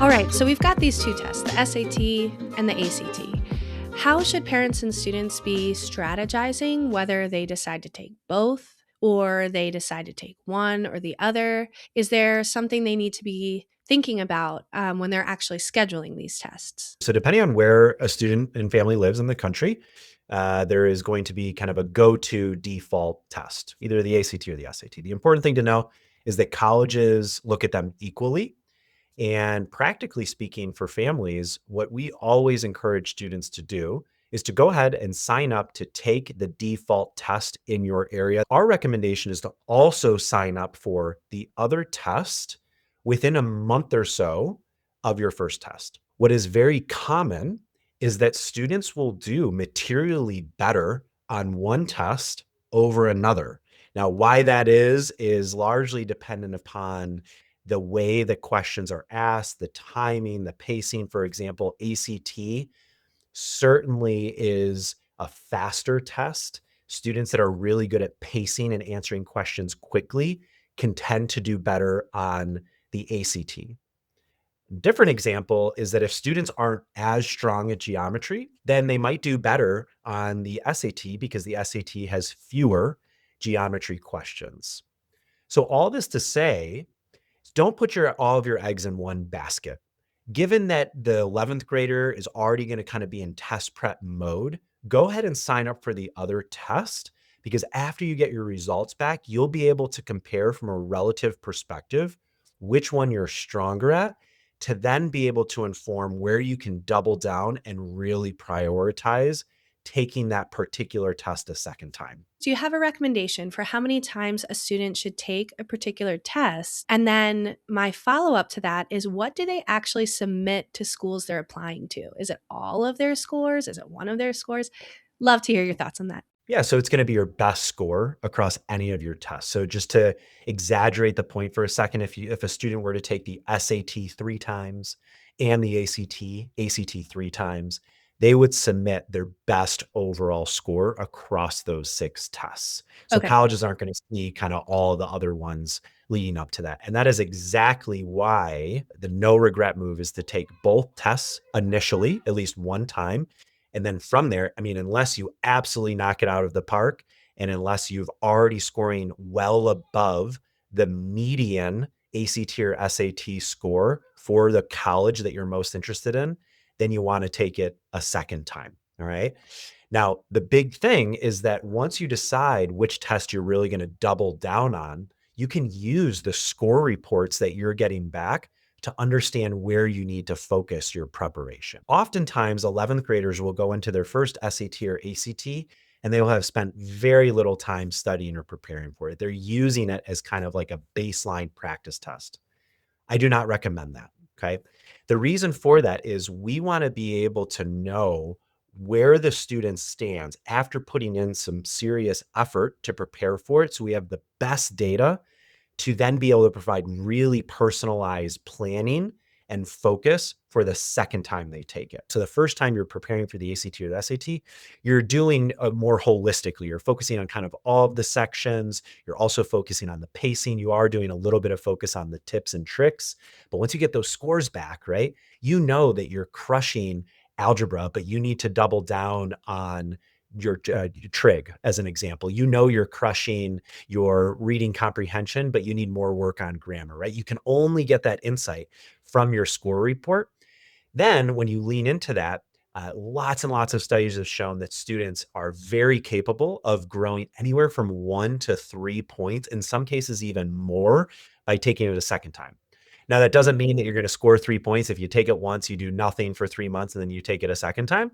All right, so we've got these two tests, the SAT and the ACT. How should parents and students be strategizing whether they decide to take both or they decide to take one or the other? Is there something they need to be thinking about when they're actually scheduling these tests? So depending on where a student and family lives in the country, there is going to be kind of a go-to default test, either the ACT or the SAT. The important thing to know is that colleges look at them equally. And practically speaking, for families, what we always encourage students to do is to go ahead and sign up to take the default test in your area. Our recommendation is to also sign up for the other test within a month or so of your first test. What is very common is that students will do materially better on one test over another. Now, why that is largely dependent upon the way the questions are asked, the timing, the pacing. For example, ACT certainly is a faster test. Students that are really good at pacing and answering questions quickly can tend to do better on the ACT. Different example is that if students aren't as strong at geometry, then they might do better on the SAT because the SAT has fewer geometry questions. So all this to say, don't put all of your eggs in one basket. Given that the 11th grader is already going to kind of be in test prep mode, go ahead and sign up for the other test, because after you get your results back, you'll be able to compare from a relative perspective which one you're stronger at, to then be able to inform where you can double down and really prioritize taking that particular test a second time. Do you have a recommendation for how many times a student should take a particular test? And then my follow-up to that is, what do they actually submit to schools they're applying to? Is it all of their scores? Is it one of their scores? Love to hear your thoughts on that. Yeah, so it's going to be your best score across any of your tests. So just to exaggerate the point for a second, if a student were to take the SAT 3 times and the ACT 3 times, they would submit their best overall score across those 6 tests. So Okay. colleges aren't going to see kind of all the other ones leading up to that. And that is exactly why the no regret move is to take both tests initially, at least one time. And then from there, I mean, unless you absolutely knock it out of the park, and unless you've already scoring well above the median ACT or SAT score for the college that you're most interested in, then you want to take it a second time. All right. Now, the big thing is that once you decide which test you're really going to double down on, you can use the score reports that you're getting back to understand where you need to focus your preparation. Oftentimes, 11th graders will go into their first SAT or ACT, and they will have spent very little time studying or preparing for it. They're using it as kind of like a baseline practice test. I do not recommend that, okay? The reason for that is we want to be able to know where the student stands after putting in some serious effort to prepare for it, so we have the best data to then be able to provide really personalized planning and focus for the second time they take it. So the first time you're preparing for the ACT or the SAT, you're doing more holistically. You're focusing on kind of all of the sections. You're also focusing on the pacing. You are doing a little bit of focus on the tips and tricks. But once you get those scores back, right, you know that you're crushing algebra, but you need to double down on your trig, as an example. You know you're crushing your reading comprehension, but you need more work on grammar, right? You can only get that insight from your score report. Then when you lean into that, lots and lots of studies have shown that students are very capable of growing anywhere from 1 to 3 points, in some cases even more, by taking it a second time. Now, that doesn't mean that you're going to score 3 points if you take it once, you do nothing for 3 months, and then you take it a second time.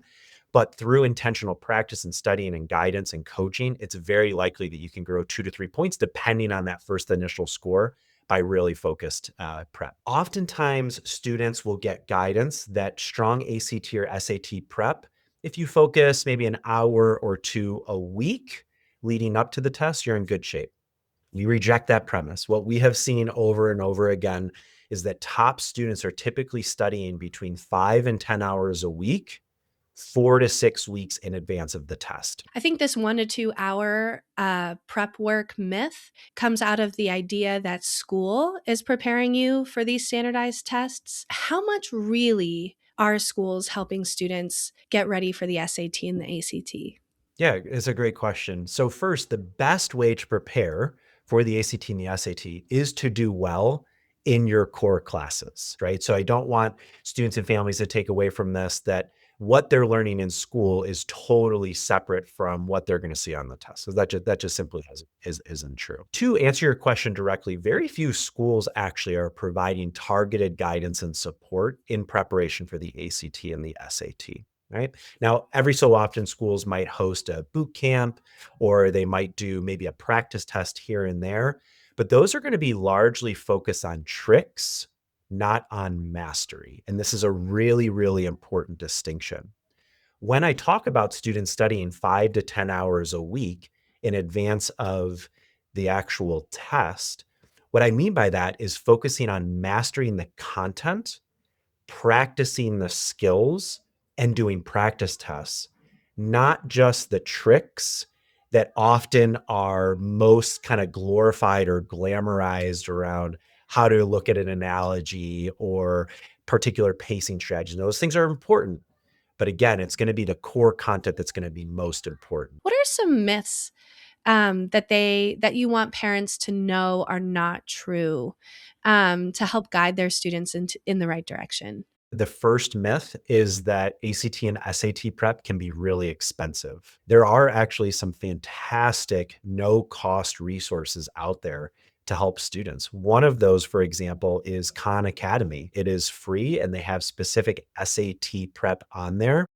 But through intentional practice and studying and guidance and coaching, it's very likely that you can grow 2 to 3 points depending on that first initial score by really focused prep. Oftentimes, students will get guidance that strong ACT or SAT prep, if you focus maybe an hour or two a week leading up to the test, you're in good shape. We reject that premise. What we have seen over and over again is that top students are typically studying between 5 and 10 hours a week 4 to 6 weeks in advance of the test. I think this 1 to 2 hour prep work myth comes out of the idea that school is preparing you for these standardized tests. How much really are schools helping students get ready for the SAT and the ACT? Yeah, it's a great question. So first, the best way to prepare for the ACT and the SAT is to do well in your core classes, right? So I don't want students and families to take away from this that what they're learning in school is totally separate from what they're going to see on the test. So that just simply isn't true. To answer your question directly, very few schools actually are providing targeted guidance and support in preparation for the ACT and the SAT. Right. Now, every so often, schools might host a boot camp or they might do maybe a practice test here and there, but those are going to be largely focused on tricks, not on mastery. And this is a really, really important distinction. When I talk about students studying 5 to 10 hours a week in advance of the actual test, what I mean by that is focusing on mastering the content, practicing the skills, and doing practice tests, not just the tricks that often are most kind of glorified or glamorized around how to look at an analogy or particular pacing strategies. Those things are important. But again, it's going to be the core content that's going to be most important. What are some myths that you want parents to know are not true, to help guide their students in the right direction? The first myth is that ACT and SAT prep can be really expensive. There are actually some fantastic no cost resources out there to help students. One of those, for example, is Khan Academy. It is free and they have specific SAT prep on there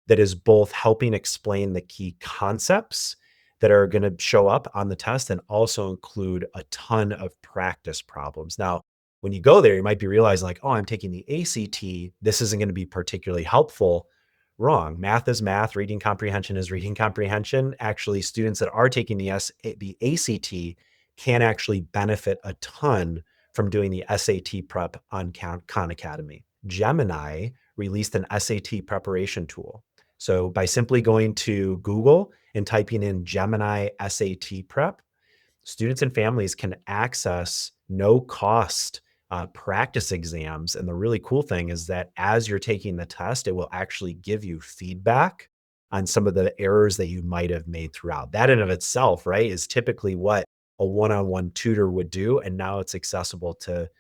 that is both helping explain the key concepts that are going to show up on the test and also include a ton of practice problems. Now, when you go there, you might be realizing like, oh, I'm taking the ACT. This isn't going to be particularly helpful. Wrong. Math is math. Reading comprehension is reading comprehension. Actually, students that are taking the ACT can actually benefit a ton from doing the SAT prep on Khan Academy. Gemini released an SAT preparation tool. So by simply going to Google and typing in Gemini SAT prep, students and families can access no cost practice exams. And the really cool thing is that as you're taking the test, it will actually give you feedback on some of the errors that you might have made throughout. That in of itself, right, is typically what a one-on-one tutor would do. And now it's accessible to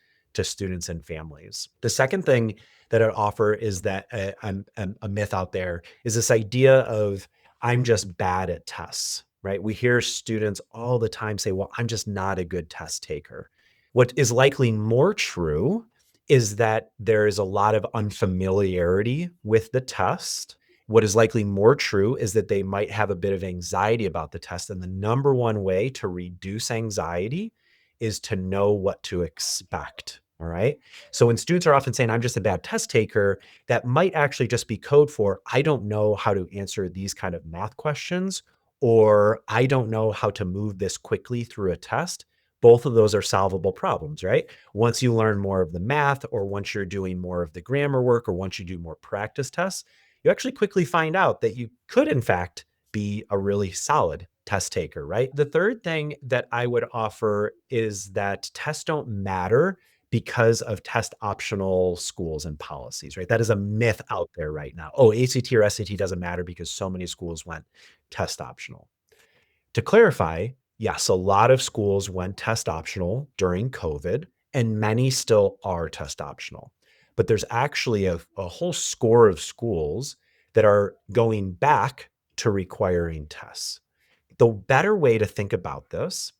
students and families. The second thing that I offer is that a myth out there is this idea of I'm just bad at tests, right? We hear students all the time say, well, I'm just not a good test taker. What is likely more true is that there is a lot of unfamiliarity with the test. What is likely more true is that they might have a bit of anxiety about the test. And the number one way to reduce anxiety is to know what to expect. All right. So when students are often saying, I'm just a bad test taker, that might actually just be code for, I don't know how to answer these kind of math questions, or I don't know how to move this quickly through a test. Both of those are solvable problems, right? Once you learn more of the math, or once you're doing more of the grammar work, or once you do more practice tests, you actually quickly find out that you could, in fact, be a really solid test taker, right? The third thing that I would offer is that tests don't matter because of test optional schools and policies, right? That is a myth out there right now. Oh, ACT or SAT doesn't matter because so many schools went test optional. To clarify, yes, a lot of schools went test optional during COVID, and many still are test optional. But there's actually a whole score of schools that are going back to requiring tests. The better way to think about this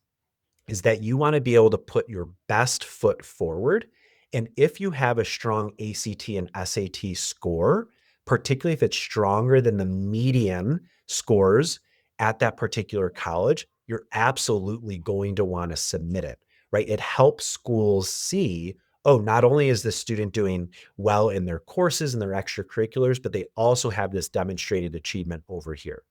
is that you want to be able to put your best foot forward. And if you have a strong ACT and SAT score, particularly if it's stronger than the median scores at that particular college, you're absolutely going to want to submit it, right? It helps schools see, oh, not only is the student doing well in their courses and their extracurriculars, but they also have this demonstrated achievement over here.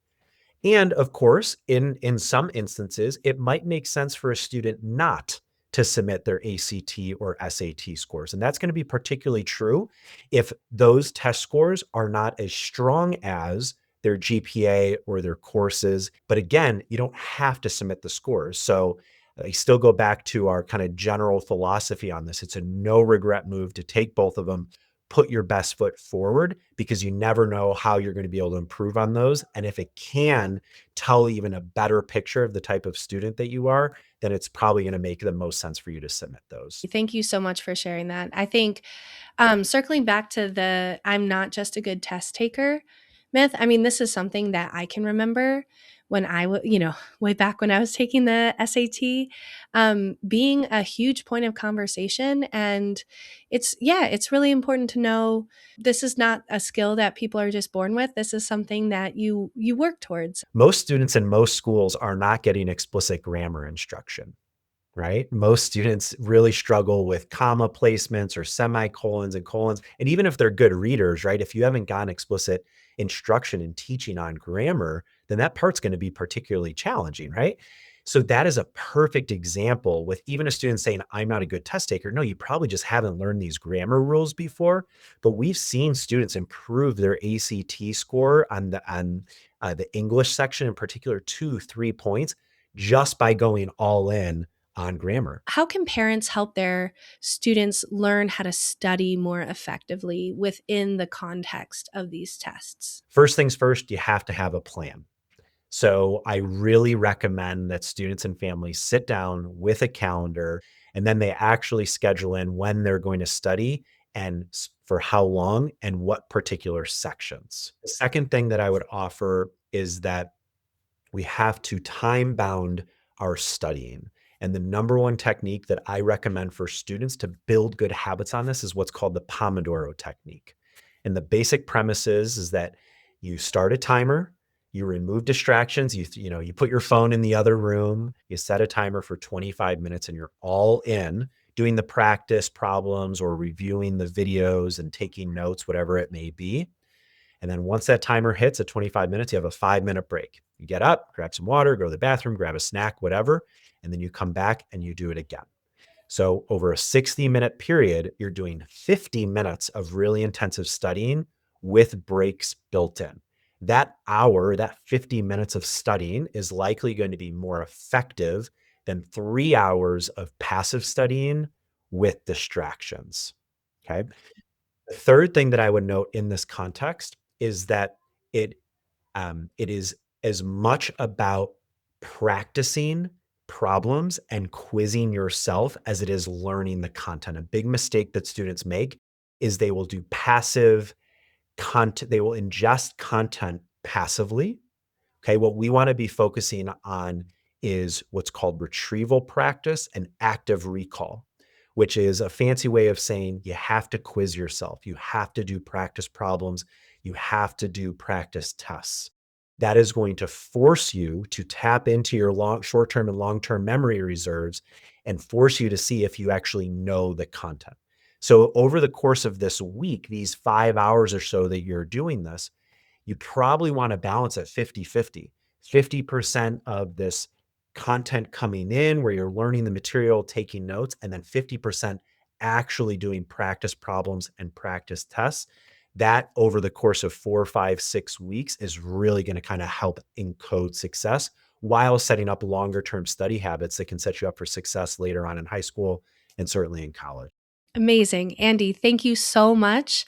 And of course, in some instances, it might make sense for a student not to submit their ACT or SAT scores. And that's going to be particularly true if those test scores are not as strong as their GPA or their courses. But again, you don't have to submit the scores. So I still go back to our kind of general philosophy on this. It's a no regret move to take both of them, put your best foot forward, because you never know how you're going to be able to improve on those. And if it can tell even a better picture of the type of student that you are, then it's probably going to make the most sense for you to submit those. Thank you so much for sharing that. I think circling back to the I'm not just a good test taker myth, I mean, this is something that I can remember when way back when I was taking the SAT, being a huge point of conversation. And it's really important to know this is not a skill that people are just born with. This is something that you work towards. Most students in most schools are not getting explicit grammar instruction, right? Most students really struggle with comma placements or semicolons and colons. And even if they're good readers, right? If you haven't gotten explicit instruction and teaching on grammar, then that part's going to be particularly challenging, right? So that is a perfect example with even a student saying, I'm not a good test taker. No, you probably just haven't learned these grammar rules before, but we've seen students improve their ACT score on the English section in particular, 2-3 points just by going all in on grammar. How can parents help their students learn how to study more effectively within the context of these tests? First things first, you have to have a plan. So I really recommend that students and families sit down with a calendar, and then they actually schedule in when they're going to study and for how long and what particular sections. The second thing that I would offer is that we have to time bound our studying. And the number one technique that I recommend for students to build good habits on this is what's called the Pomodoro technique. And the basic premise is that you start a timer, you remove distractions, you put your phone in the other room, you set a timer for 25 minutes, and you're all in doing the practice problems or reviewing the videos and taking notes, whatever it may be. And then once that timer hits at 25 minutes, you have a 5-minute break. You get up, grab some water, go to the bathroom, grab a snack, whatever, and then you come back and you do it again. So over a 60-minute period, you're doing 50 minutes of really intensive studying with breaks built in. That hour, that 50 minutes of studying is likely going to be more effective than 3 hours of passive studying with distractions. Okay. The third thing that I would note in this context is that it is as much about practicing problems and quizzing yourself as it is learning the content. A big mistake that students make is they will do passive content. They will ingest content passively. Okay, what we want to be focusing on is what's called retrieval practice and active recall, which is a fancy way of saying you have to quiz yourself. You have to do practice problems. You have to do practice tests. That is going to force you to tap into your short-term and long-term memory reserves and force you to see if you actually know the content. So over the course of this week, these 5 hours or so that you're doing this, you probably want to balance at 50-50. 50% of this content coming in where you're learning the material, taking notes, and then 50% actually doing practice problems and practice tests. That over the course of 4, 5, 6 weeks is really going to kind of help encode success while setting up longer term study habits that can set you up for success later on in high school and certainly in college. Amazing. Andy, thank you so much.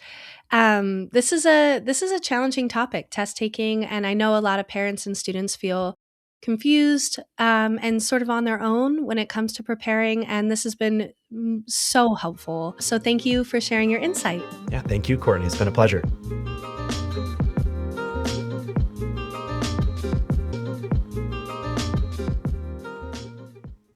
This is a challenging topic, test taking, and I know a lot of parents and students feel confused and sort of on their own when it comes to preparing, and this has been so helpful. So thank you for sharing your insight. Yeah, thank you, Courtney. It's been a pleasure.